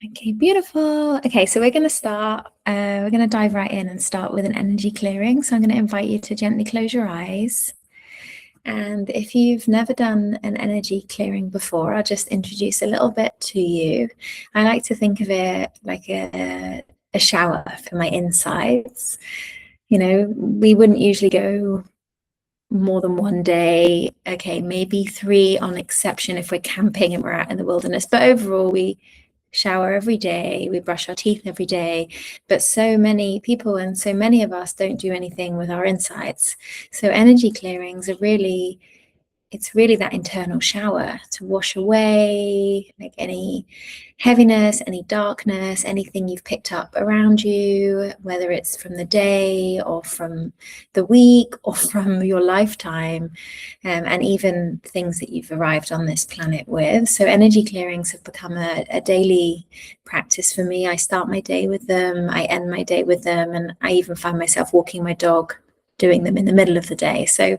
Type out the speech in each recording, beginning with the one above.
Okay, beautiful. Okay, so we're going to start, we're going to dive right in and start with an energy clearing. So I'm going to invite you to gently close your eyes. And if you've never done an energy clearing before, I'll just introduce a little bit to you. I like to think of it like a shower for my insides. You know, we wouldn't usually go more than one day. Okay, maybe 3 on exception if we're camping and we're out in the wilderness. But overall, we shower every day, we brush our teeth every day, but so many people and so many of us don't do anything with our insides. So energy clearings are really, it's really that internal shower to wash away like any heaviness, any darkness, anything you've picked up around you, whether it's from the day or from the week or from your lifetime, and even things that you've arrived on this planet with. So energy clearings have become a daily practice for me. I start my day with them, I end my day with them, and I even find myself walking my dog doing them in the middle of the day. So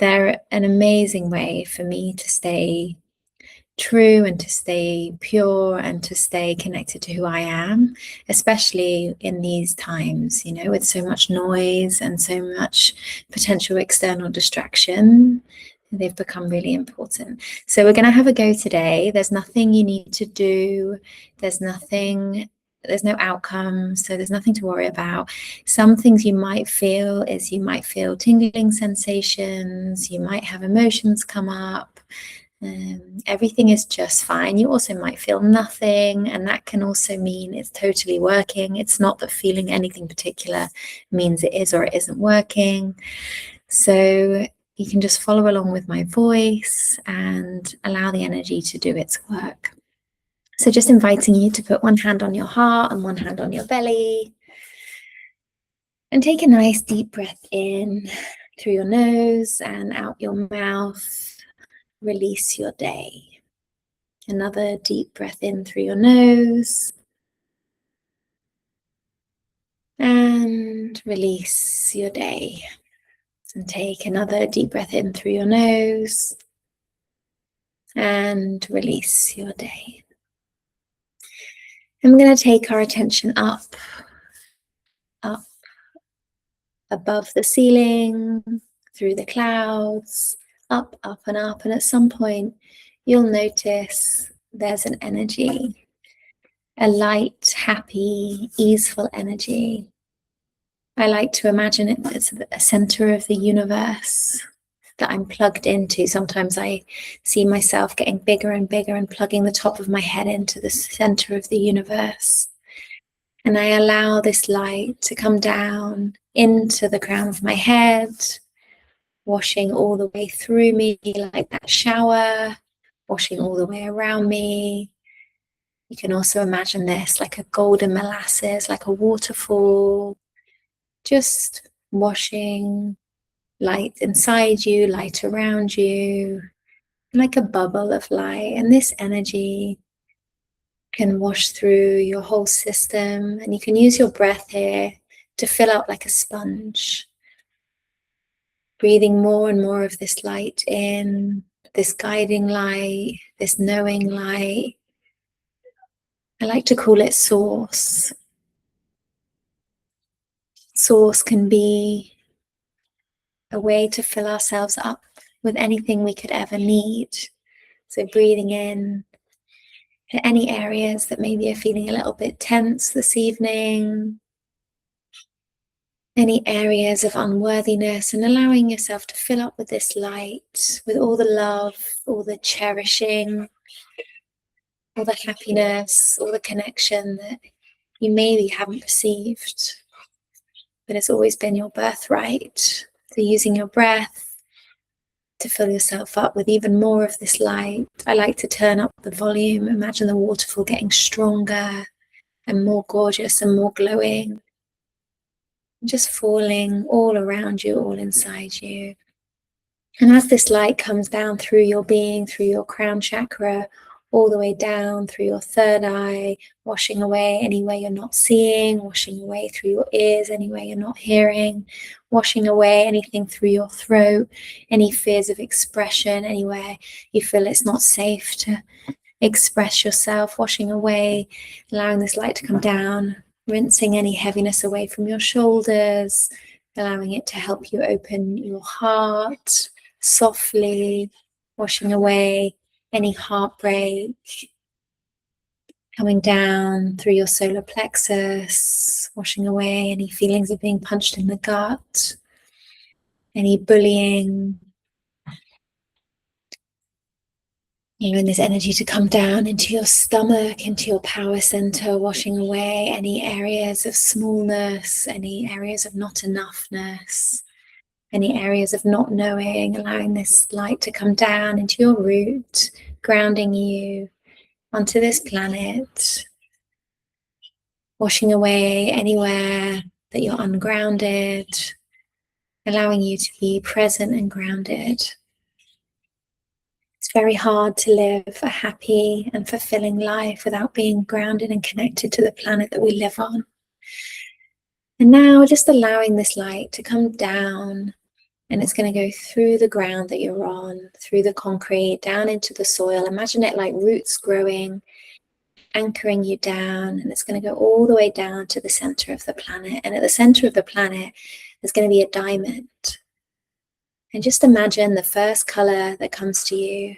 they're an amazing way for me to stay true and to stay pure and to stay connected to who I am, especially in these times, you know, with so much noise and so much potential external distraction. They've become really important. So we're going to have a go today. There's nothing you need to do. There's no outcome, so there's nothing to worry about. Some things you might feel is you might feel tingling sensations, you might have emotions come up. Everything is just fine. You also might feel nothing, and that can also mean it's totally working. It's not that feeling anything particular means it is or it isn't working. So you can just follow along with my voice and allow the energy to do its work. So just inviting you to put one hand on your heart and one hand on your belly, and take a nice deep breath in through your nose and out your mouth. Release your day. Another deep breath in through your nose and release your day. And take another deep breath in through your nose and release your day. And we're going to take our attention up above the ceiling, through the clouds, up, and up. And at some point, you'll notice there's an energy, a light, happy, easeful energy. I like to imagine it as a center of the universe that I'm plugged into. Sometimes I see myself getting bigger and bigger and plugging the top of my head into the center of the universe. And I allow this light to come down into the crown of my head, washing all the way through me like that shower, washing all the way around me. You can also imagine this like a golden molasses, like a waterfall, just washing light inside you, light around you, like a bubble of light. And this energy can wash through your whole system, and you can use your breath here to fill out like a sponge, breathing more and more of this light in, this guiding light, this knowing light. I like to call it source. Source can be a way to fill ourselves up with anything we could ever need. So breathing in to any areas that maybe are feeling a little bit tense this evening, any areas of unworthiness, and allowing yourself to fill up with this light, with all the love, all the cherishing, all the happiness, all the connection that you maybe haven't perceived, but it's always been your birthright. So using your breath to fill yourself up with even more of this light. I like to turn up the volume. Imagine the waterfall getting stronger and more gorgeous and more glowing. Just falling all around you, all inside you. And as this light comes down through your being, through your crown chakra, all the way down through your third eye, washing away anywhere you're not seeing, washing away through your ears, anywhere you're not hearing, washing away anything through your throat, any fears of expression, anywhere you feel it's not safe to express yourself, washing away, allowing this light to come down, rinsing any heaviness away from your shoulders, allowing it to help you open your heart softly, washing away any heartbreak, coming down through your solar plexus, washing away any feelings of being punched in the gut, any bullying. Allowing this energy to come down into your stomach, into your power center, washing away any areas of smallness, any areas of not enoughness, any areas of not knowing, allowing this light to come down into your root, grounding you onto this planet, washing away anywhere that you're ungrounded, allowing you to be present and grounded. It's very hard to live a happy and fulfilling life without being grounded and connected to the planet that we live on. And now just allowing this light to come down, and it's going to go through the ground that you're on, through the concrete, down into the soil. Imagine it like roots growing, anchoring you down, and it's going to go all the way down to the center of the planet. And at the center of the planet, there's going to be a diamond. And just imagine the first color that comes to you,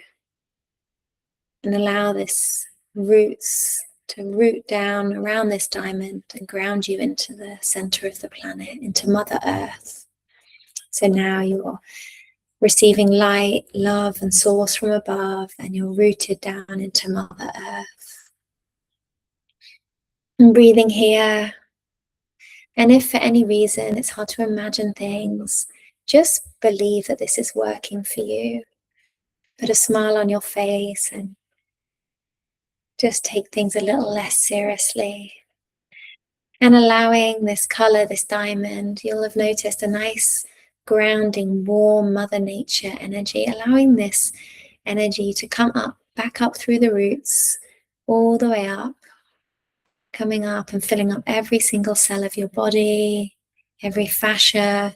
and allow this roots to root down around this diamond and ground you into the center of the planet, into Mother Earth. So now you're receiving light, love, and source from above, and you're rooted down into Mother Earth. And breathing here. And if for any reason it's hard to imagine things, just believe that this is working for you. Put a smile on your face and just take things a little less seriously. And allowing this color, this diamond, you'll have noticed a nice grounding, warm Mother Nature energy, allowing this energy to come up, back up through the roots, all the way up, coming up and filling up every single cell of your body, every fascia,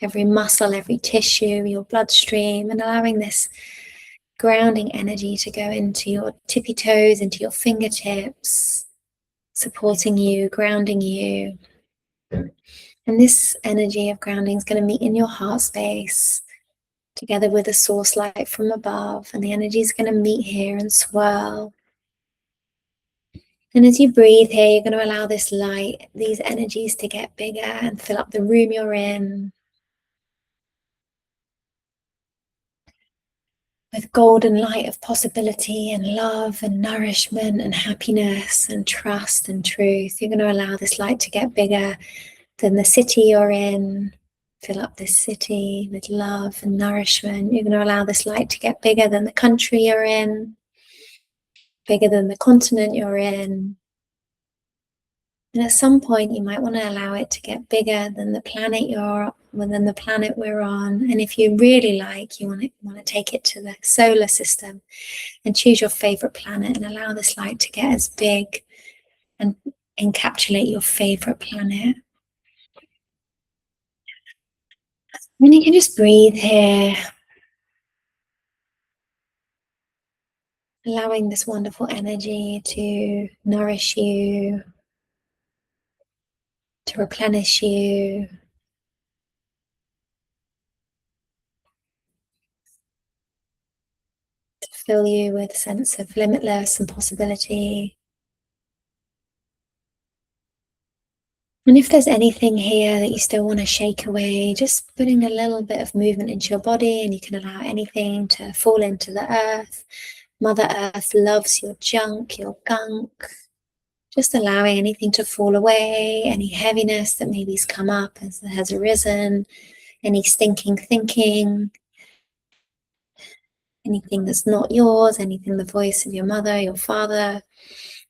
every muscle, every tissue, your bloodstream, and allowing this grounding energy to go into your tippy toes, into your fingertips, supporting you, grounding you. And this energy of grounding is going to meet in your heart space together with a source light from above, and the energy is going to meet here and swirl. And as you breathe here, you're going to allow this light, these energies to get bigger and fill up the room you're in with golden light of possibility and love and nourishment and happiness and trust and truth. You're going to allow this light to get bigger than the city you're in. Fill up this city with love and nourishment. You're going to allow this light to get bigger than the country you're in, bigger than the continent you're in. And at some point, you might want to allow it to get bigger than the planet than the planet we're on. And if you really like, you want to take it to the solar system and choose your favorite planet and allow this light to get as big and encapsulate your favorite planet. And you can just breathe here, allowing this wonderful energy to nourish you, to replenish you, to fill you with a sense of limitless and possibility. And if there's anything here that you still want to shake away, just putting a little bit of movement into your body, and you can allow anything to fall into the earth. Mother Earth loves your junk, your gunk. Just allowing anything to fall away, any heaviness that maybe's come up as has arisen, any stinking thinking, anything that's not yours, anything the voice of your mother, your father,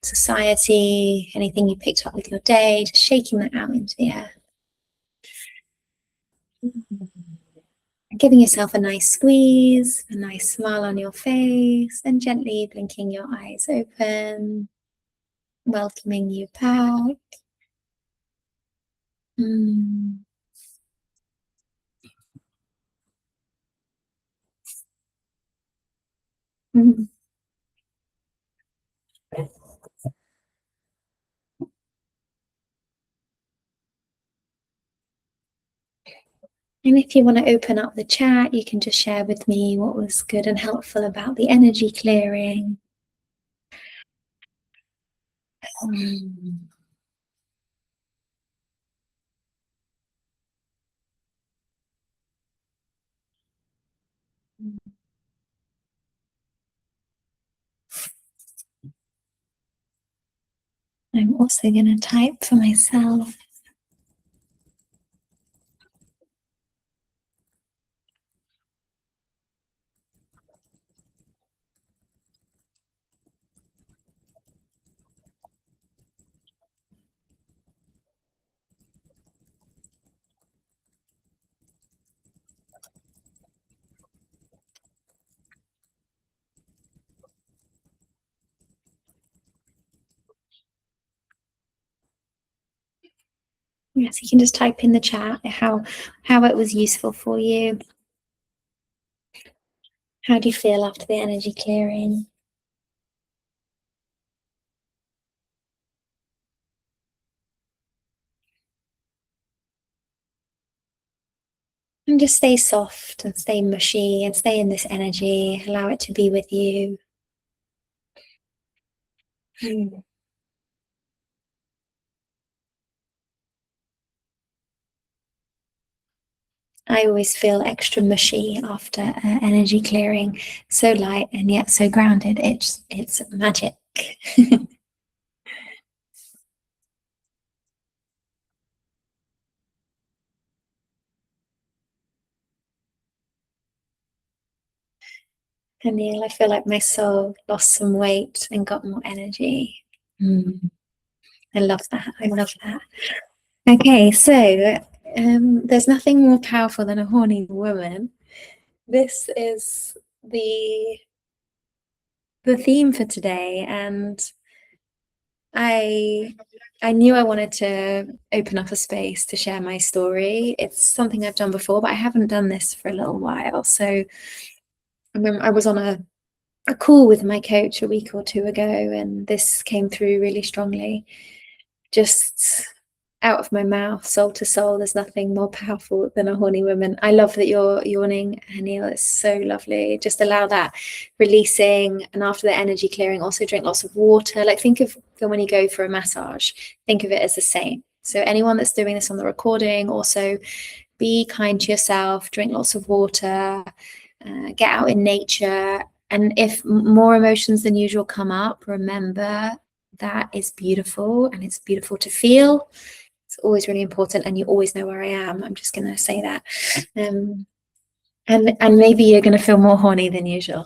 society, anything you picked up with your day, just shaking that out into the air. Giving yourself a nice squeeze, a nice smile on your face, and gently blinking your eyes open, welcoming you back. And if you want to open up the chat, you can just share with me what was good and helpful about the energy clearing. Um, I'm also going to type for myself. Yes, you can just type in the chat how it was useful for you. How do you feel after the energy clearing? And just stay soft and stay mushy and stay in this energy. Allow it to be with you. Mm. I always feel extra mushy after energy clearing. So light and yet so grounded. It's magic. And Neil, I feel like my soul lost some weight and got more energy. Mm. I love that. I love that. Okay, so there's nothing more powerful than a horny woman. This is the theme for today, and I I knew I wanted to open up a space to share my story. It's something I've done before, but I haven't done this for a little while. So I remember I was on a call with my coach a week or two ago, and this came through really strongly. Just out of my mouth, soul to soul, there's nothing more powerful than a horny woman. I love that you're yawning, Anil. It's so lovely. Just allow that releasing. And after the energy clearing, also drink lots of water. Like think of when you go for a massage, think of it as the same. So anyone that's doing this on the recording, also be kind to yourself, drink lots of water, get out in nature. And if more emotions than usual come up, remember that is beautiful and it's beautiful to feel. It's always really important, and you always know where I am. I'm just going to say that. And maybe you're going to feel more horny than usual.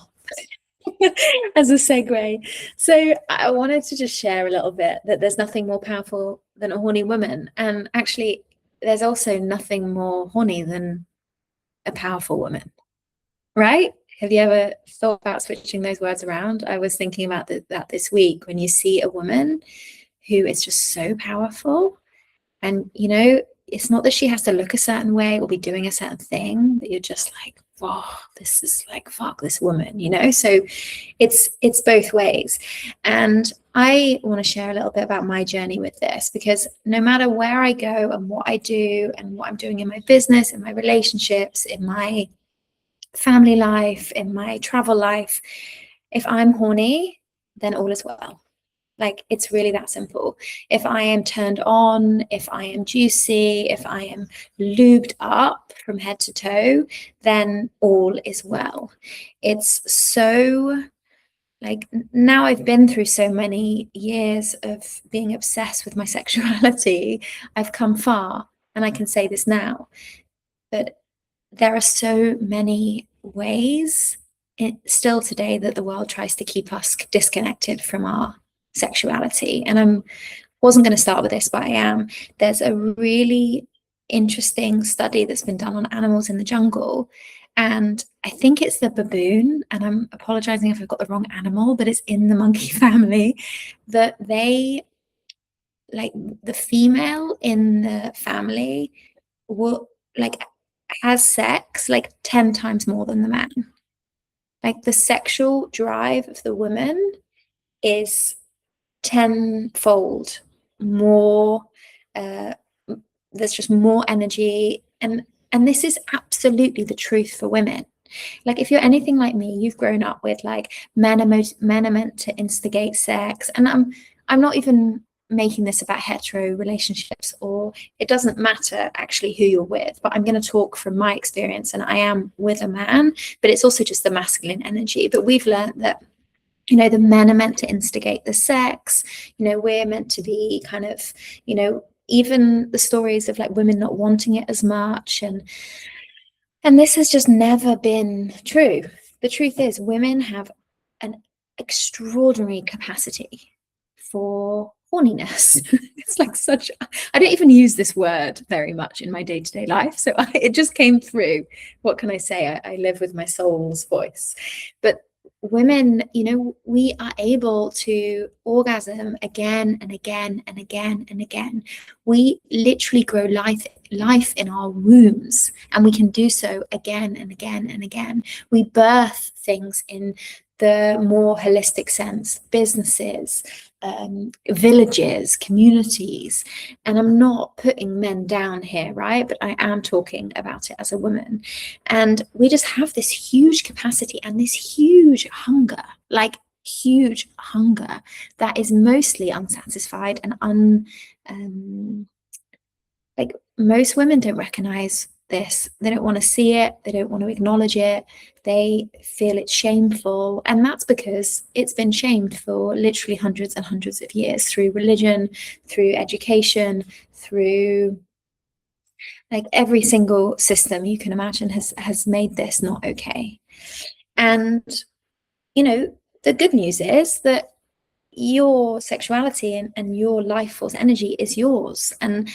As a segue. So I wanted to just share a little bit that there's nothing more powerful than a horny woman. And actually, there's also nothing more horny than a powerful woman, right? Have you ever thought about switching those words around? I was thinking about that this week when you see a woman who is just so powerful. And, it's not that she has to look a certain way or be doing a certain thing, that you're just like, wow, this is like, fuck this woman. So it's both ways. And I want to share a little bit about my journey with this, because no matter where I go and what I do and what I'm doing in my business, in my relationships, in my family life, in my travel life, if I'm horny, then all is well. Like, it's really that simple. If I am turned on, if I am juicy, if I am lubed up from head to toe, then all is well. It's so, like, now I've been through so many years of being obsessed with my sexuality, I've come far, and I can say this now. But there are so many ways still today that the world tries to keep us disconnected from our sexuality. And I wasn't going to start with this, but I am. There's a really interesting study that's been done on animals in the jungle. And I think it's the baboon, and I'm apologizing if I've got the wrong animal, but it's in the monkey family, that they, like, the female in the family will, like, has sex like 10 times more than the man. Like, the sexual drive of the woman is tenfold more. There's just more energy, and this is absolutely the truth for women. Like, if you're anything like me, you've grown up with like men are meant to instigate sex, and I'm not even making this about hetero relationships, or it doesn't matter actually who you're with, but I'm going to talk from my experience, and I am with a man, but it's also just the masculine energy. But we've learned that, you know, the men are meant to instigate the sex, you know, we're meant to be kind of, you know, even the stories of like women not wanting it as much, and this has just never been true. The truth is, women have an extraordinary capacity for horniness. It's like such, I don't even use this word very much in my day-to-day life, so it just came through. What can I say? I live with my soul's voice. But women, you know, we are able to orgasm again and again and again and again. We literally grow life in our wombs, and we can do so again and again and again. We birth things in the more holistic sense, businesses, villages, communities. And I'm not putting men down here, right? But I am talking about it as a woman. And we just have this huge capacity and this huge hunger, like huge hunger that is mostly unsatisfied and like, most women don't recognize this. They don't want to see it. They don't want to acknowledge it. They feel it's shameful. And that's because it's been shamed for literally hundreds and hundreds of years, through religion, through education, through like every single system you can imagine has made this not okay. And, you know, the good news is that your sexuality and your life force energy is yours. And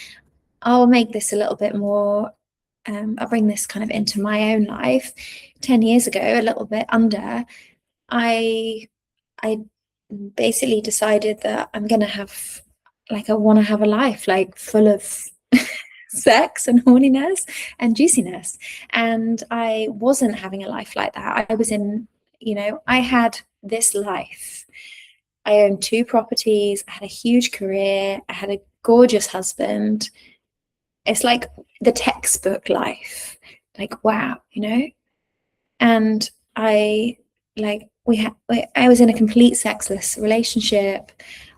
I'll make this a little bit more, I'll bring this kind of into my own life. 10 years ago, a little bit under, I basically decided that I'm going to have, like, I want to have a life like full of sex and horniness and juiciness. And I wasn't having a life like that. I was in, you know, I had this life. I owned 2 properties. I had a huge career. I had a gorgeous husband. It's like the textbook life, like, wow, you know? And I was in a complete sexless relationship.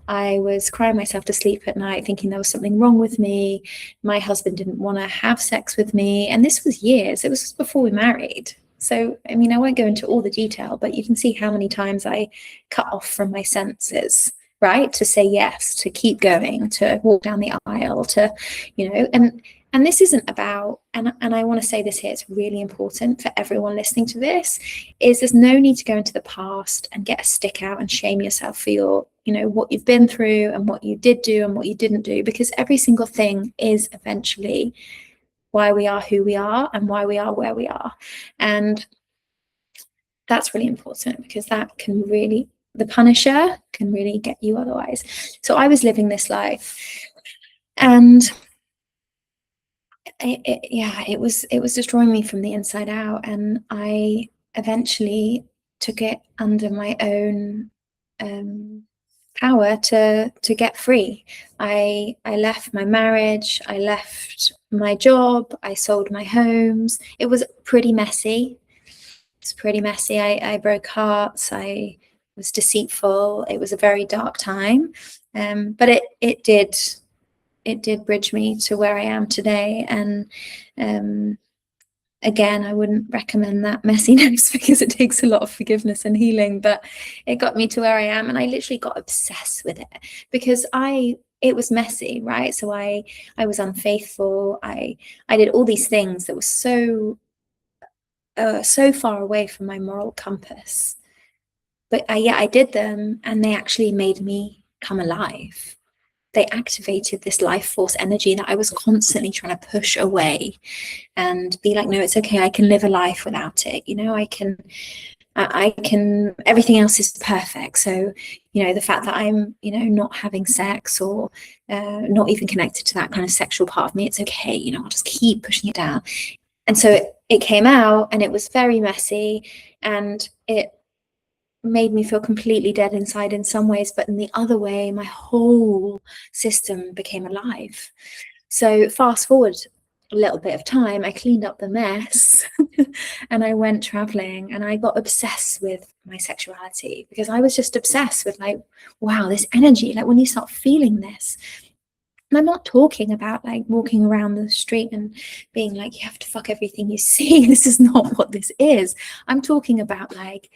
I was crying myself to sleep at night, thinking there was something wrong with me. My husband didn't want to have sex with me. And this was years, it was before we married. So, I mean, I won't go into all the detail, but you can see how many times I cut off from my senses, right? To say yes, to keep going, to walk down the aisle, to, you know, and this isn't about, and I want to say this here, it's really important for everyone listening to this, is there's no need to go into the past and get a stick out and shame yourself for your, you know, what you've been through and what you did do and what you didn't do, because every single thing is eventually why we are who we are and why we are where we are. And that's really important, because that can really, the punisher can really get you otherwise. So I was living this life, and it was destroying me from the inside out. And I eventually took it under my own power to get free. I left my marriage, I left my job, I sold my homes. It was pretty messy. It's pretty messy. I broke hearts. I was deceitful. It was a very dark time, but it did bridge me to where I am today. And again, I wouldn't recommend that messiness, because it takes a lot of forgiveness and healing, but it got me to where I am. And I literally got obsessed with it, because it was messy, right? So I was unfaithful. I did all these things that were so far away from my moral compass. But I did them, and they actually made me come alive. They activated this life force energy that I was constantly trying to push away and be like, no, it's okay. I can live a life without it. You know, I can, everything else is perfect. So, you know, the fact that I'm, you know, not having sex, or not even connected to that kind of sexual part of me, it's okay. You know, I'll just keep pushing it down. And so it came out, and it was very messy, and it made me feel completely dead inside in some ways, but in the other way, my whole system became alive. So fast forward a little bit of time, I cleaned up the mess and I went traveling, and I got obsessed with my sexuality because I was just obsessed with like, wow, this energy, like when you start feeling this. And I'm not talking about like walking around the street and being like, you have to fuck everything you see. This is not what this is. I'm talking about like,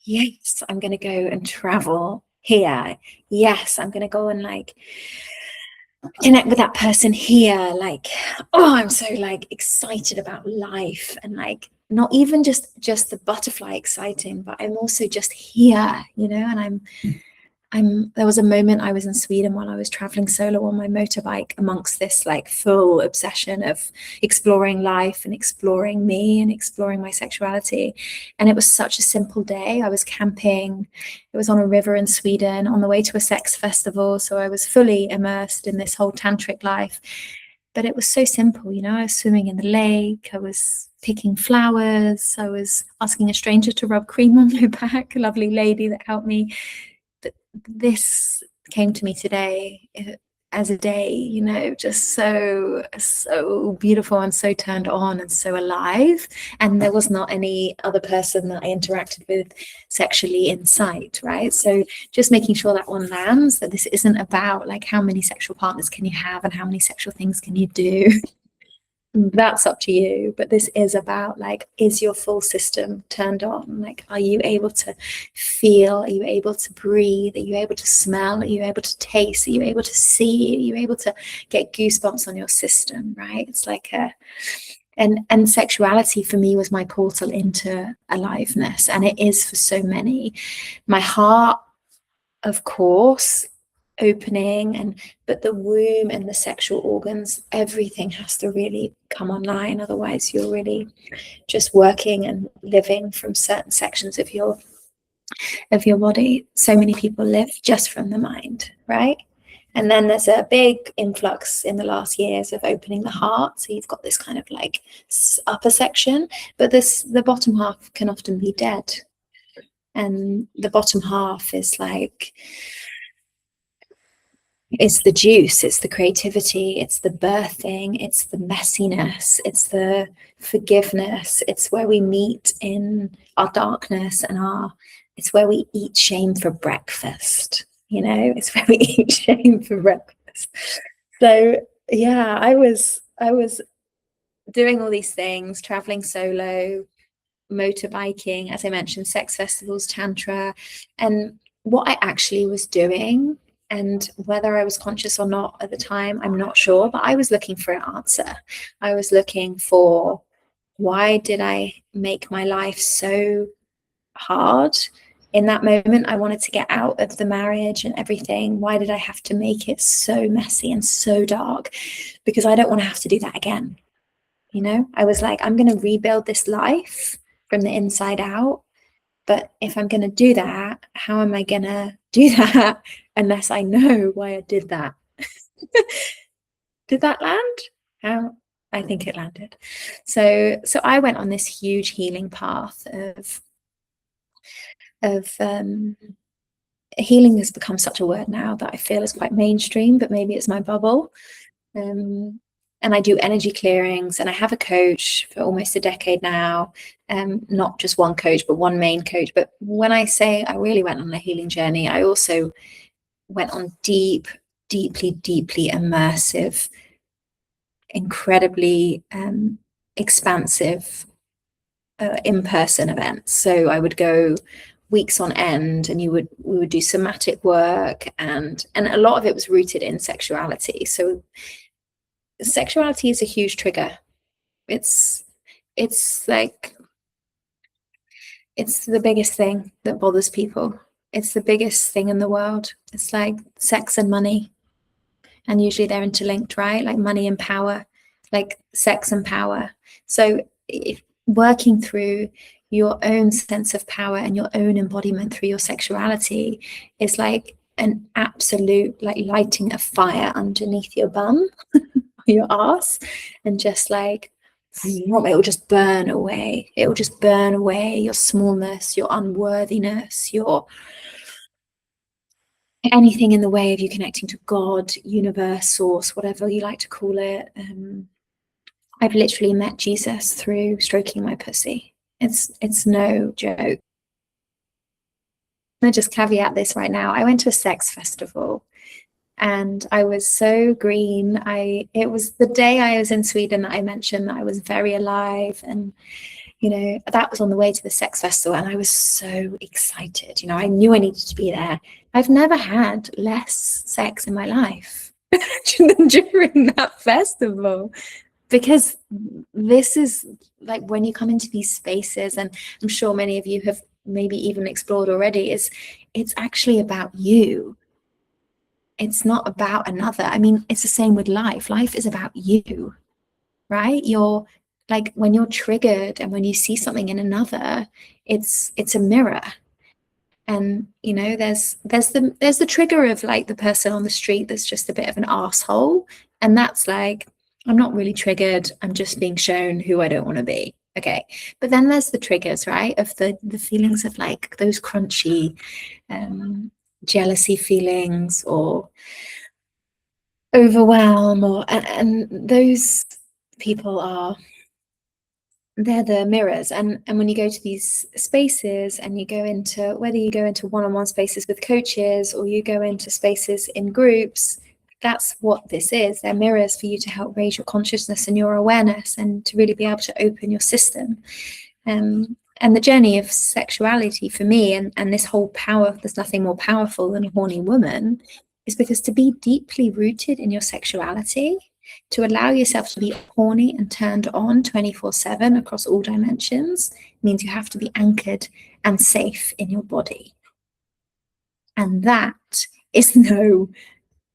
yes, I'm going to go and travel here. Yes, I'm going to go and like connect with that person here. Like, oh, I'm so like excited about life, and like not even just the butterfly exciting, but I'm also just here, you know. And there was a moment I was in Sweden while I was traveling solo on my motorbike, amongst this like full obsession of exploring life and exploring me and exploring my sexuality. And it was such a simple day. I was camping. It was on a river in Sweden on the way to a sex festival. So I was fully immersed in this whole tantric life. But it was so simple, you know. I was swimming in the lake. I was picking flowers. I was asking a stranger to rub cream on my back, a lovely lady that helped me. But this came to me today as a day, you know, just so beautiful and so turned on and so alive. And there was not any other person that I interacted with sexually in sight, right? So just making sure that one lands, that this isn't about like how many sexual partners can you have and how many sexual things can you do. That's up to you, but this is about like, is your full system turned on? Like, are you able to feel? Are you able to breathe? Are you able to smell? Are you able to taste? Are you able to see? Are you able to get goosebumps on your system? Right? It's like and sexuality for me was my portal into aliveness, and it is for so many. My heart, of course, opening, but the womb and the sexual organs, everything has to really come online. Otherwise you're really just working and living from certain sections of your body. So many people live just from the mind, right? And then there's a big influx in the last years of opening the heart. So you've got this kind of like upper section, but the bottom half can often be dead. And the bottom half is like, it's the juice, it's the creativity, it's the birthing, it's the messiness, it's the forgiveness, it's where we meet in our darkness and it's where we eat shame for breakfast, you know, it's where we eat shame for breakfast. So yeah, I was doing all these things, traveling solo, motorbiking, as I mentioned, sex festivals, tantra, and what I actually was doing, and whether I was conscious or not at the time, I'm not sure, but I was looking for an answer. I was looking for, why did I make my life so hard? In that moment, I wanted to get out of the marriage and everything. Why did I have to make it so messy and so dark? Because I don't want to have to do that again. You know, I was like, I'm going to rebuild this life from the inside out. But if I'm going to do that, how am I going to do that unless I know why I did that? Did that land? How? I think it landed. So I went on this huge healing path of healing has become such a word now that I feel is quite mainstream, but maybe it's my bubble. And I do energy clearings, and I have a coach for almost a decade now. Not just one coach, but one main coach. But when I say I really went on a healing journey, I also went on deeply immersive, incredibly expansive in-person events. So I would go weeks on end, and we would do somatic work, and a lot of it was rooted in sexuality. So sexuality is a huge trigger. It's like, it's the biggest thing that bothers people. It's the biggest thing in the world. It's like sex and money, and usually they're interlinked, right? Like money and power, like sex and power. So working through your own sense of power and your own embodiment through your sexuality is like an absolute, like lighting a fire underneath your bum, your ass, and just like it will just burn away. It will just burn away your smallness, your unworthiness, your anything in the way of you connecting to God, universe, source, whatever you like to call it. I've literally met Jesus through stroking my pussy. It's no joke. I'm gonna just caveat this right now. I went to a sex festival and I was so green. It was the day I was in Sweden that I mentioned that I was very alive, and that was on the way to the sex festival, and I was so excited. I knew I needed to be there. I've never had less sex in my life than during that festival, because this is like when you come into these spaces, and I'm sure many of you have maybe even explored already, it's actually about you. It's not about another. I mean, it's the same with life. Life is about you, right? You're like, when you're triggered and when you see something in another, it's a mirror. And there's the trigger of like the person on the street that's just a bit of an asshole, and that's like, I'm not really triggered, I'm just being shown who I don't want to be. Okay, but then there's the triggers, right, of the feelings of like those crunchy jealousy feelings or overwhelm, and those people they're the mirrors. And when you go to these spaces and you go into, whether you go into one-on-one spaces with coaches or you go into spaces in groups, that's what this is. They're mirrors for you to help raise your consciousness and your awareness, and to really be able to open your system. And the journey of sexuality for me, and this whole power, there's nothing more powerful than a horny woman, is because to be deeply rooted in your sexuality, to allow yourself to be horny and turned on 24/7 across all dimensions, means you have to be anchored and safe in your body. And that is no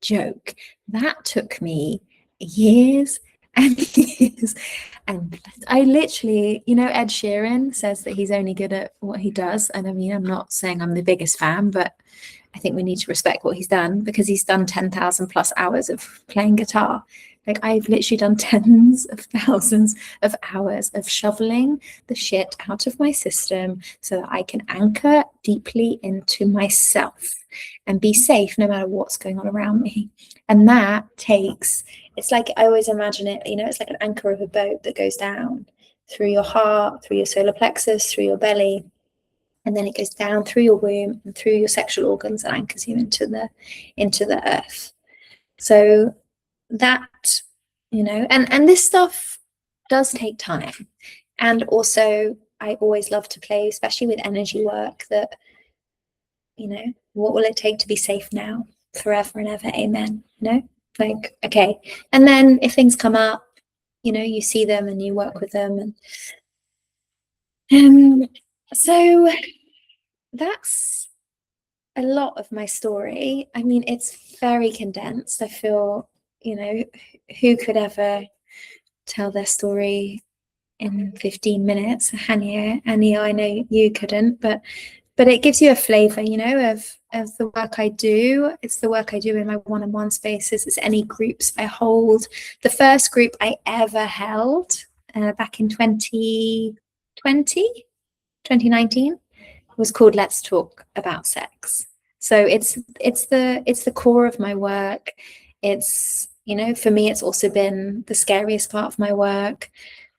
joke. That took me years and years. And I literally, Ed Sheeran says that he's only good at what he does. And I mean, I'm not saying I'm the biggest fan, but I think we need to respect what he's done, because he's done 10,000 plus hours of playing guitar. Like, I've literally done tens of thousands of hours of shoveling the shit out of my system so that I can anchor deeply into myself and be safe no matter what's going on around me. And that takes, it's like, I always imagine it, it's like an anchor of a boat that goes down through your heart, through your solar plexus, through your belly, and then it goes down through your womb and through your sexual organs and anchors you into the earth. So that, and this stuff does take time. And also, I always love to play, especially with energy work, that, what will it take to be safe now, forever and ever, amen, like, okay. And then if things come up, you see them and you work with them. And so that's a lot of my story. I mean, it's very condensed. I feel, who could ever tell their story in 15 minutes? Hania, I know you couldn't, but it gives you a flavor, of the work I do. It's the work I do in my one-on-one spaces. It's any groups I hold. The first group I ever held back in 2019 was called Let's Talk About Sex. So it's the core of my work. It's, for me, it's also been the scariest part of my work.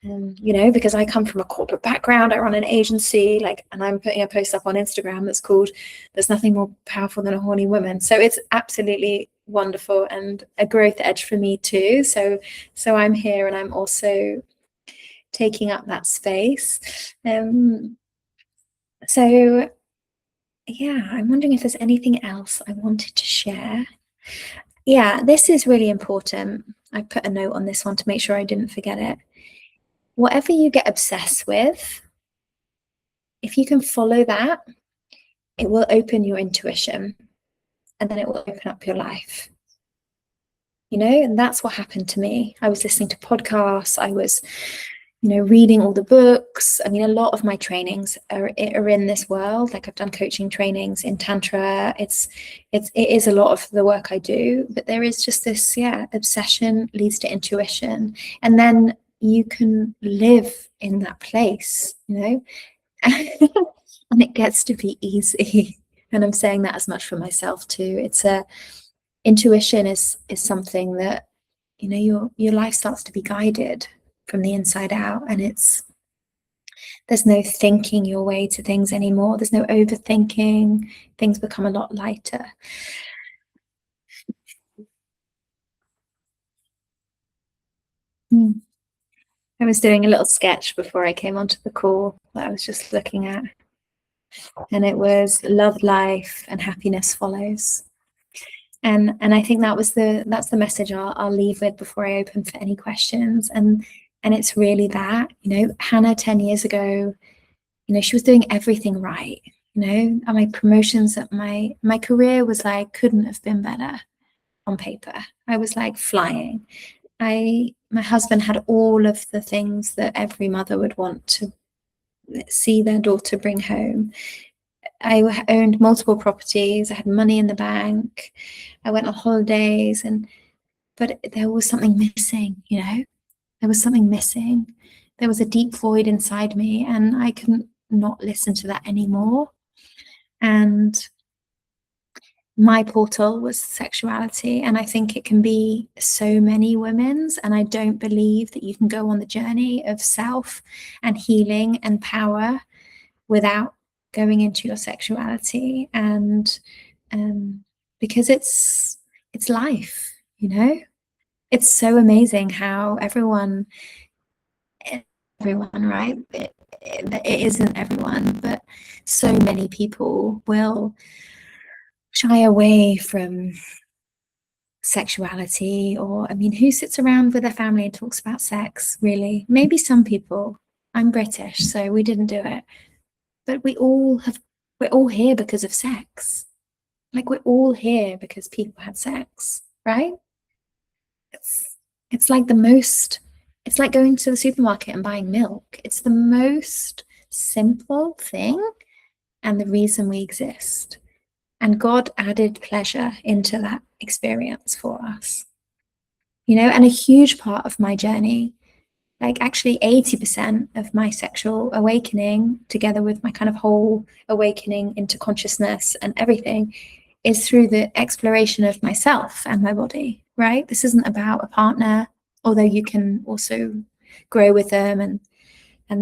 Because I come from a corporate background, I run an agency, and I'm putting a post up on Instagram that's called "There's Nothing More Powerful Than a Horny Woman." So it's absolutely wonderful and a growth edge for me too. So I'm here, and I'm also taking up that space. So yeah, I'm wondering if there's anything else I wanted to share. Yeah, this is really important. I put a note on this one to make sure I didn't forget it. Whatever you get obsessed with, if you can follow that, it will open your intuition, and then it will open up your life. And that's what happened to me. I was listening to podcasts. I was, reading all the books. I mean, a lot of my trainings are in this world. Like, I've done coaching trainings in Tantra. It is a lot of the work I do, but there is just this, obsession leads to intuition. And then you can live in that place, you know. And it gets to be easy. And I'm saying that as much for myself too. It's a intuition is something that, you know, your life starts to be guided from the inside out, and there's no thinking your way to things anymore. There's no overthinking. Things become a lot lighter. Mm. I was doing a little sketch before I came onto the call that I was just looking at, and it was love life and happiness follows. And I think that's the message I'll leave with before I open for any questions. And it's really that, you know, Hannah 10 years ago, you know, she was doing everything right. You know, and my promotions at my career was like couldn't have been better on paper. I was like flying. My husband had all of the things that every mother would want to see their daughter bring home. I owned multiple properties. I had money in the bank. I went on holidays, but there was something missing, you know. There was something missing. There was a deep void inside me, and I couldn't not listen to that anymore. And my portal was sexuality, and I think it can be so many women's, and I don't believe that you can go on the journey of self and healing and power without going into your sexuality. And because it's life, you know. It's so amazing how everyone, right, it isn't everyone, but so many people will shy away from sexuality. Or, I mean, who sits around with their family and talks about sex, really? Maybe some people. I'm British, so we didn't do it, but we're all here because of sex. Like, we're all here because people had sex, right? it's it's like the most, it's like going to the supermarket and buying milk. It's the most simple thing and the reason we exist. And God added pleasure into that experience for us. You know, and a huge part of my journey, like actually 80% of my sexual awakening, together with my kind of whole awakening into consciousness and everything, is through the exploration of myself and my body, right? This isn't about a partner, although you can also grow with them, and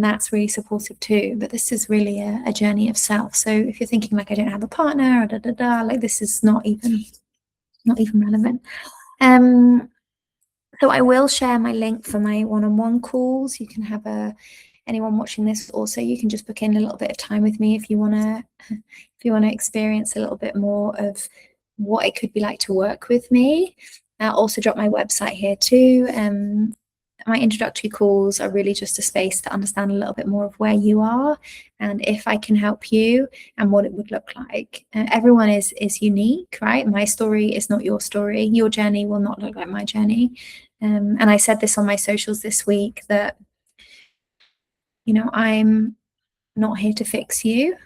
that's really supportive too. But this is really a journey of self. So if you're thinking like I don't have a partner, or da da da, like this is not even relevant. So I will share my link for my one-on-one calls. You can have anyone watching this also, you can just book in a little bit of time with me if you want to experience a little bit more of what it could be like to work with me. I'll also drop my website here too. My introductory calls are really just a space to understand a little bit more of where you are and if I can help you and what it would look like. Everyone is unique, right? My story is not your story. Your journey will not look like my journey. And I said this on my socials this week that, you know, I'm not here to fix you.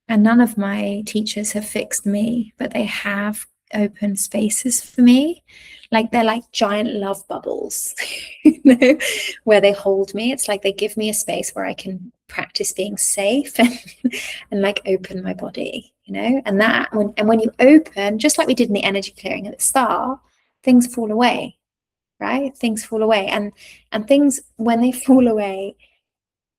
And none of my teachers have fixed me, but they have opened spaces for me. Like they're like giant love bubbles, you know, where they hold me. It's like they give me a space where I can practice being safe and like open my body, you know. And when you open, just like we did in the energy clearing at the start, things fall away, right? Things fall away. And things, when they fall away,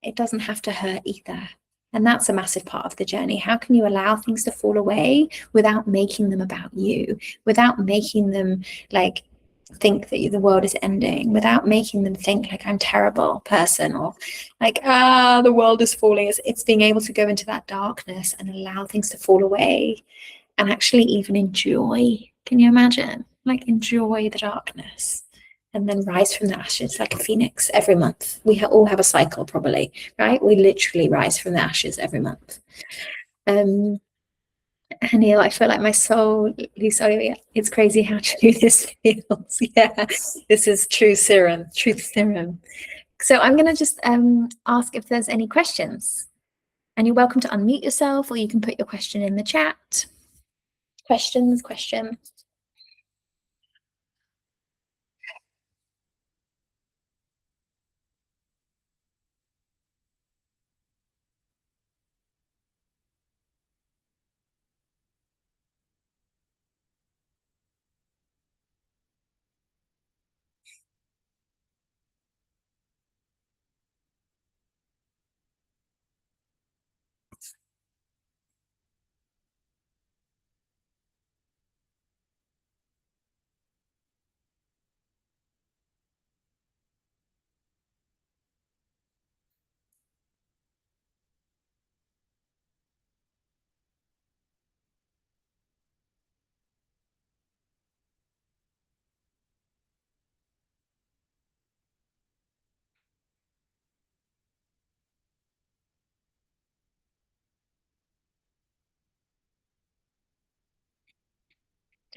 it doesn't have to hurt either. And that's a massive part of the journey. How can you allow things to fall away without making them about you, without making them like think that the world is ending, without making them think like I'm a terrible person, or like, the world is falling. It's being able to go into that darkness and allow things to fall away and actually even enjoy. Can you imagine? Like, enjoy the darkness and then rise from the ashes like a phoenix every month. We all have a cycle, probably, right? We literally rise from the ashes every month. And I feel like my soul, Lisa, it's crazy how true this feels. Yeah, this is truth serum. So I'm going to just ask if there's any questions. And you're welcome to unmute yourself, or you can put your question in the chat. Question.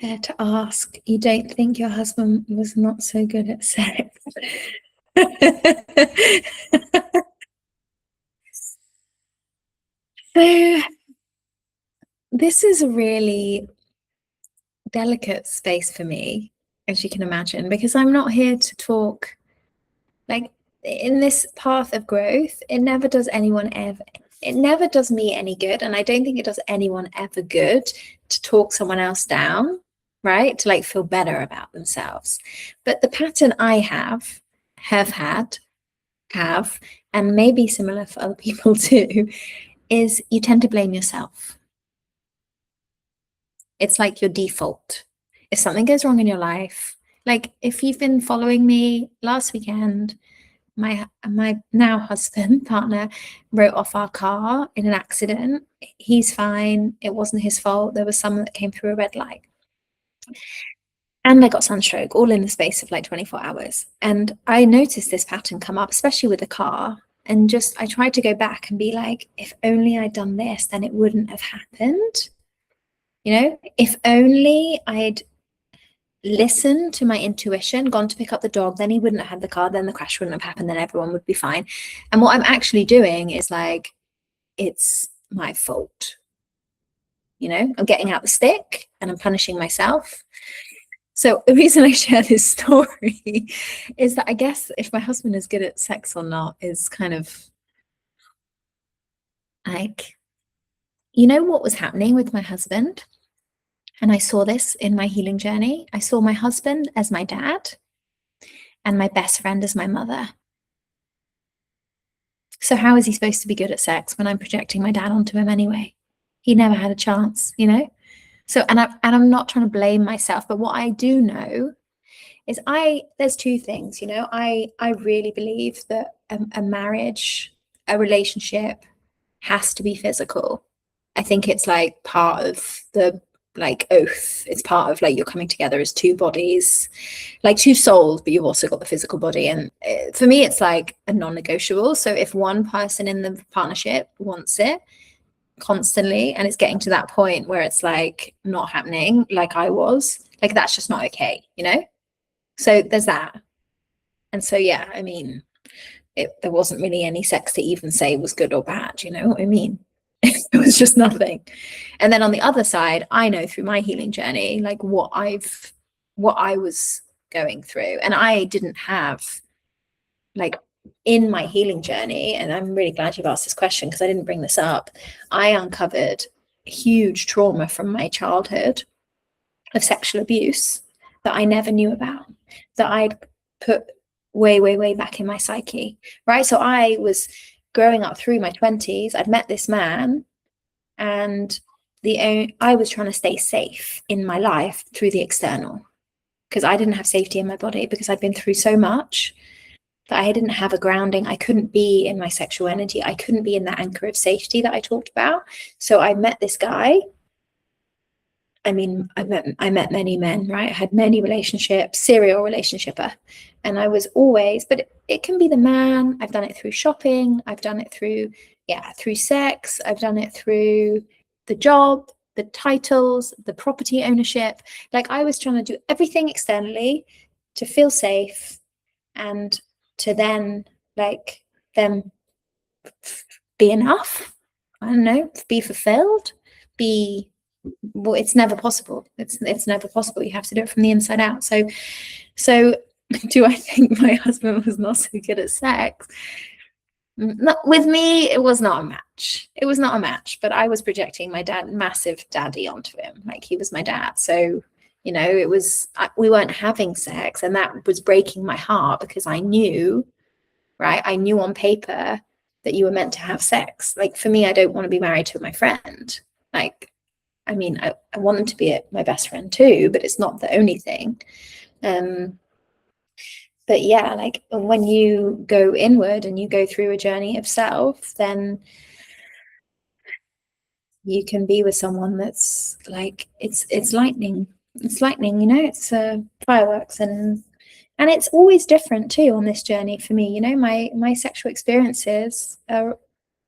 Dare to ask, you don't think your husband was not so good at sex? So this is a really delicate space for me, as you can imagine, because I'm not here to talk like in this path of growth. It never does me any good, and I don't think it does anyone ever good to talk someone else down, right? To like feel better about themselves. But the pattern I have had, have, and maybe similar for other people too, is you tend to blame yourself. It's like your default. If something goes wrong in your life, like if you've been following me last weekend, my now husband, partner, wrote off our car in an accident. He's fine. It wasn't his fault. There was someone that came through a red light. And I got sunstroke all in the space of like 24 hours. And I noticed this pattern come up, especially with the car. And just I tried to go back and be like, if only I'd done this, then it wouldn't have happened. You know, if only I'd listened to my intuition, gone to pick up the dog, then he wouldn't have had the car, then the crash wouldn't have happened, then everyone would be fine. And what I'm actually doing is like, it's my fault. You know, I'm getting out the stick and I'm punishing myself. So the reason I share this story is that I guess if my husband is good at sex or not is kind of like, you know what was happening with my husband? And I saw this in my healing journey. I saw my husband as my dad and my best friend as my mother. So how is he supposed to be good at sex when I'm projecting my dad onto him anyway? He never had a chance, you know? So, and I'm not trying to blame myself, but what I do know is there's two things, you know, I really believe that a marriage, a relationship has to be physical. I think it's like part of the like oath. It's part of like you're coming together as two bodies, like two souls, but you've also got the physical body. And for me, it's like a non-negotiable. So if one person in the partnership wants it constantly and it's getting to that point where it's like not happening, like I was, like that's just not okay, you know? So there's that. And so, yeah, I mean, there wasn't really any sex to even say was good or bad, you know what I mean? It was just nothing. And then on the other side, I know through my healing journey, like what I was going through. And I didn't have like in my healing journey, and I'm really glad you've asked this question because I didn't bring this up. I uncovered huge trauma from my childhood of sexual abuse that I never knew about, that I'd put way, way, way back in my psyche, right? So I was growing up through my 20s. I'd met this man and I was trying to stay safe in my life through the external because I didn't have safety in my body because I'd been through so much that I didn't have a grounding. I couldn't be in my sexual energy. I couldn't be in that anchor of safety that I talked about. So I met this guy. I mean, I met many men, right? I had many relationships, serial relationshipper. And I was always, but it can be the man. I've done it through shopping. I've done it through, through sex. I've done it through the job, the titles, the property ownership. Like I was trying to do everything externally to feel safe and to then like them be enough. I don't know, be fulfilled, be well, it's never possible. It's never possible. You have to do it from the inside out. So do I think my husband was not so good at sex? Not, with me, it was not a match. It was not a match, but I was projecting my massive daddy onto him. Like he was my dad. So, you know, we weren't having sex and that was breaking my heart because I knew, right? I knew on paper that you were meant to have sex. Like for me, I don't want to be married to my friend. Like, I mean, I want them to be my best friend too, but it's not the only thing. But yeah, like when you go inward and you go through a journey of self, then you can be with someone that's like it's lightning. It's lightning, you know, it's fireworks and it's always different too on this journey for me. You know, my sexual experiences are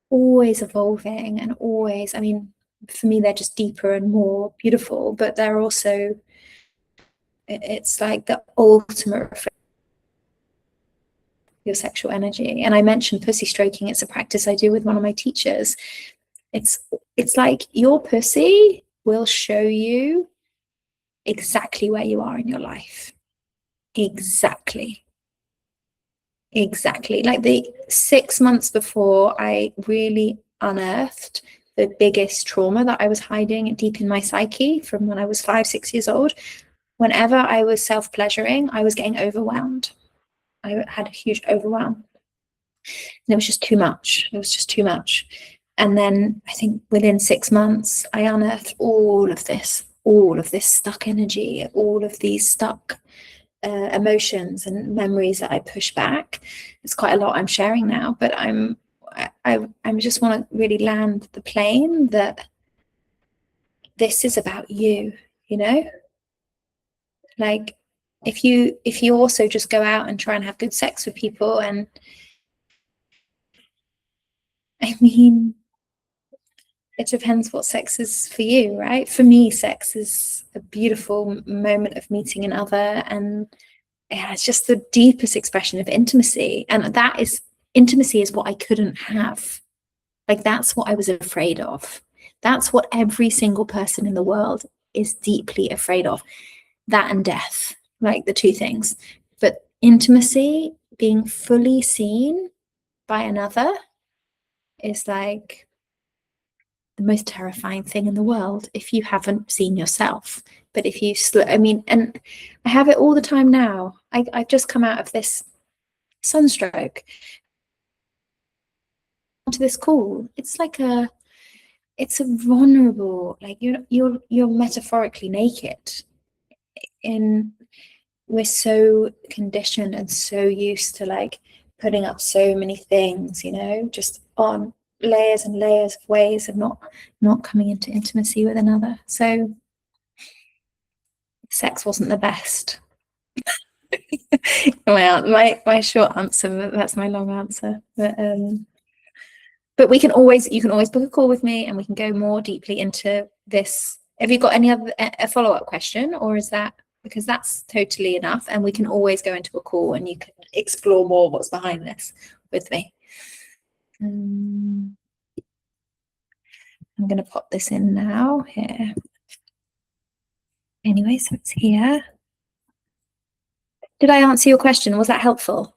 always evolving and always, I mean, for me, they're just deeper and more beautiful, but they're also, it's like the ultimate reflection of your sexual energy. And I mentioned pussy stroking. It's a practice I do with one of my teachers. It's like your pussy will show you exactly where you are in your life. Exactly. Like the 6 months before I really unearthed the biggest trauma that I was hiding deep in my psyche from when I was 5, 6 years old, whenever I was self-pleasuring, I was getting overwhelmed. I had a huge overwhelm. And it was just too much. It was just too much. And then I think within 6 months, I unearthed all of this stuck energy, all of these stuck emotions and memories that I push back. It's quite a lot I'm sharing now, but I just want to really land the plane that this is about you, you know? Like if you also just go out and try and have good sex with people, and I mean, it depends what sex is for you, right? For me, sex is a beautiful moment of meeting another, and yeah, it's just the deepest expression of intimacy. And intimacy is what I couldn't have. Like, that's what I was afraid of. That's what every single person in the world is deeply afraid of. That and death, like the two things. But intimacy, being fully seen by another, is like the most terrifying thing in the world if you haven't seen yourself. But if you, and I have it all the time now. I've just come out of this sunstroke onto this call. It's a vulnerable, like you're metaphorically naked. And we're so conditioned and so used to like putting up so many things, just on layers and layers of ways of not coming into intimacy with another. So sex wasn't the best. my short answer, but that's my long answer. But you can always book a call with me and we can go more deeply into this. Have you got any other a follow-up question, or is that, because that's totally enough, and we can always go into a call and you can explore more what's behind this with me. I'm going to pop this in now here. Anyway, so it's here. Did I answer your question? Was that helpful?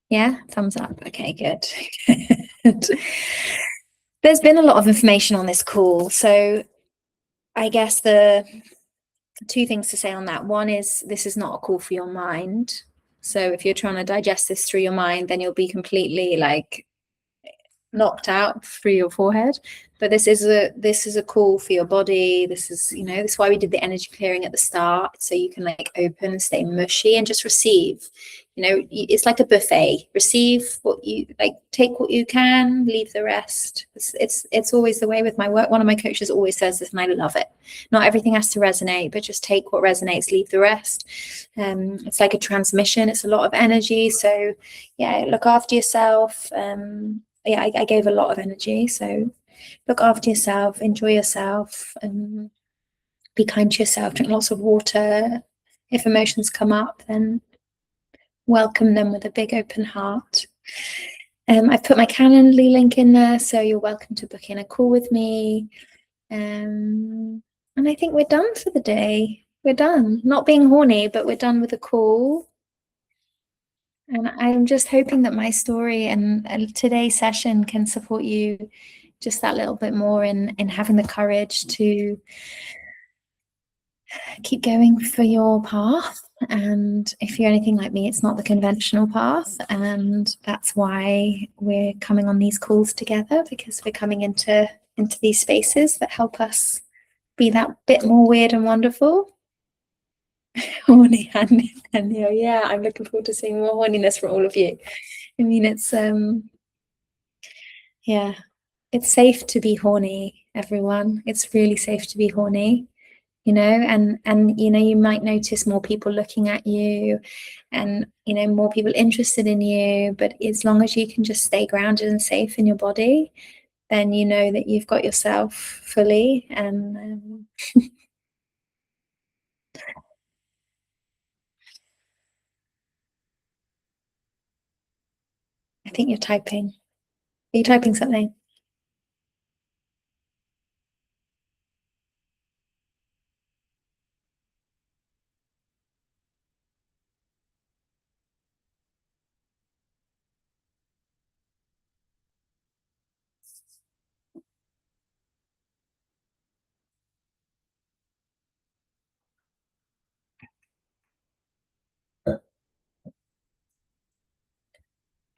Yeah, thumbs up. Okay, good. There's been a lot of information on this call, so I guess the two things to say on that. One is, this is not a call for your mind. So if you're trying to digest this through your mind, then you'll be completely like knocked out through your forehead. But this is a call for your body. This is why we did the energy clearing at the start, so you can like open, stay mushy, and just receive. It's like a buffet. Receive what you like, take what you can, leave the rest. It's always the way with my work. One of my coaches always says this, and I love it. Not everything has to resonate, but just take what resonates, leave the rest. It's like a transmission. It's a lot of energy. So yeah, look after yourself. I gave a lot of energy, so look after yourself, enjoy yourself, and be kind to yourself. Drink lots of water. If emotions come up, then welcome them with a big open heart. I've put my Calendly link in there, so you're welcome to book in a call with me. And I think we're done for the day. We're done. Not being horny, but we're done with the call. And I'm just hoping that my story and today's session can support you just that little bit more in having the courage to keep going for your path. And if you're anything like me, it's not the conventional path. And that's why we're coming on these calls together, because we're coming into these spaces that help us be that bit more weird and wonderful. Horny and yeah, I'm looking forward to seeing more horniness from all of you. I mean, it's yeah, it's safe to be horny, everyone. It's really safe to be horny, and you might notice more people looking at you, and more people interested in you. But as long as you can just stay grounded and safe in your body, then you know that you've got yourself fully. And I think you're typing. Are you typing something?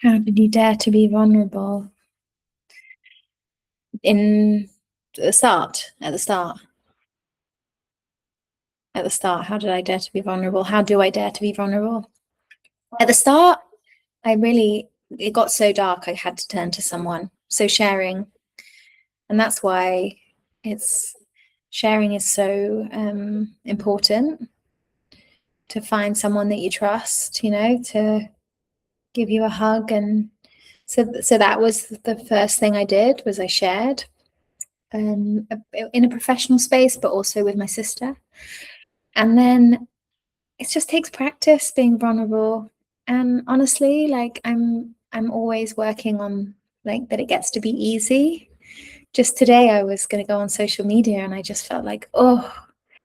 How did you dare to be vulnerable? In the start, at the start, at the start, how did I dare to be vulnerable? How do I dare to be vulnerable? At the start, it got so dark, I had to turn to someone. So sharing, and that's why it's sharing is so important, to find someone that you trust, to give you a hug. And so that was the first thing I did, was I shared in a professional space, but also with my sister. And then it just takes practice being vulnerable. And honestly, like I'm always working on, like, that it gets to be easy. Just today I was going to go on social media and I just felt like, oh,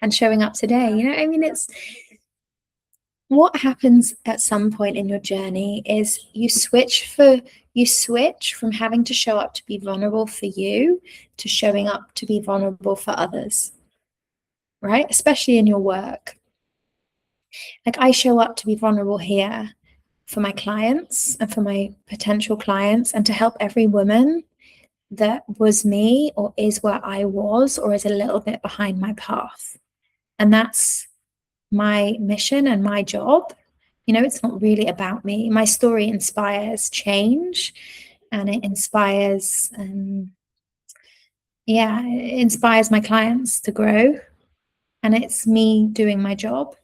and showing up today, I mean, it's what happens at some point in your journey is you switch from having to show up to be vulnerable for you to showing up to be vulnerable for others, right? Especially in your work. Like, I show up to be vulnerable here for my clients and for my potential clients, and to help every woman that was me or is where I was or is a little bit behind my path. And that's my mission and my job. It's not really about me. My story inspires change, and it inspires, it inspires my clients to grow, and it's me doing my job.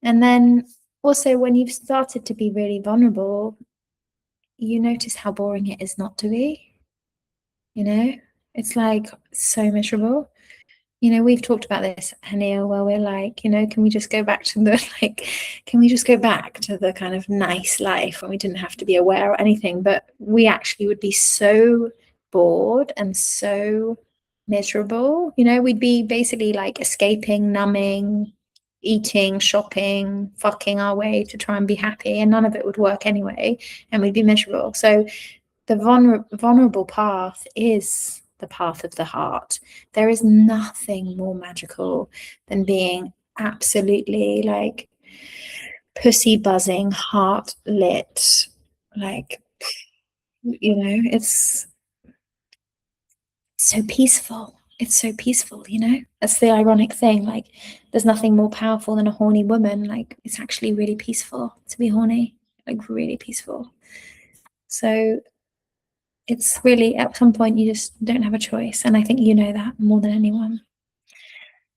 And then also, when you've started to be really vulnerable, you notice how boring it is not to be. It's like so miserable. We've talked about this, Hanil, where we're like, can we just go back to the kind of nice life when we didn't have to be aware or anything? But we actually would be so bored and so miserable. We'd be basically like escaping, numbing, eating, shopping, fucking our way to try and be happy, and none of it would work anyway, and we'd be miserable. So the vulnerable path is the path of the heart. There is nothing more magical than being absolutely like pussy buzzing, heart lit, like, it's so peaceful. It's so peaceful, That's the ironic thing. Like, there's nothing more powerful than a horny woman. Like, it's actually really peaceful to be horny, like really peaceful. So it's really, at some point, you just don't have a choice. And I think you know that more than anyone.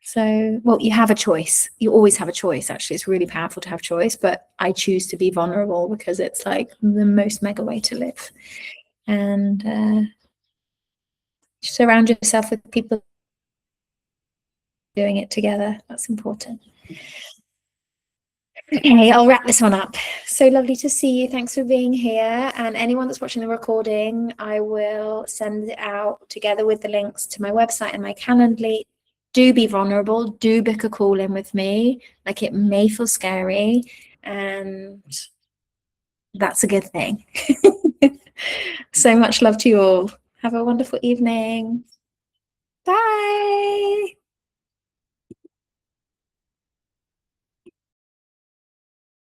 So, well, you have a choice. You always have a choice. Actually, it's really powerful to have choice, but I choose to be vulnerable because it's like the most mega way to live. And surround yourself with people doing it together. That's important. Okay, I'll wrap this one up. So lovely to see you. Thanks for being here. And anyone that's watching the recording, I will send it out together with the links to my website and my Calendly. Do be vulnerable. Do book a call in with me. Like, it may feel scary, and that's a good thing. So much love to you all. Have a wonderful evening. Bye.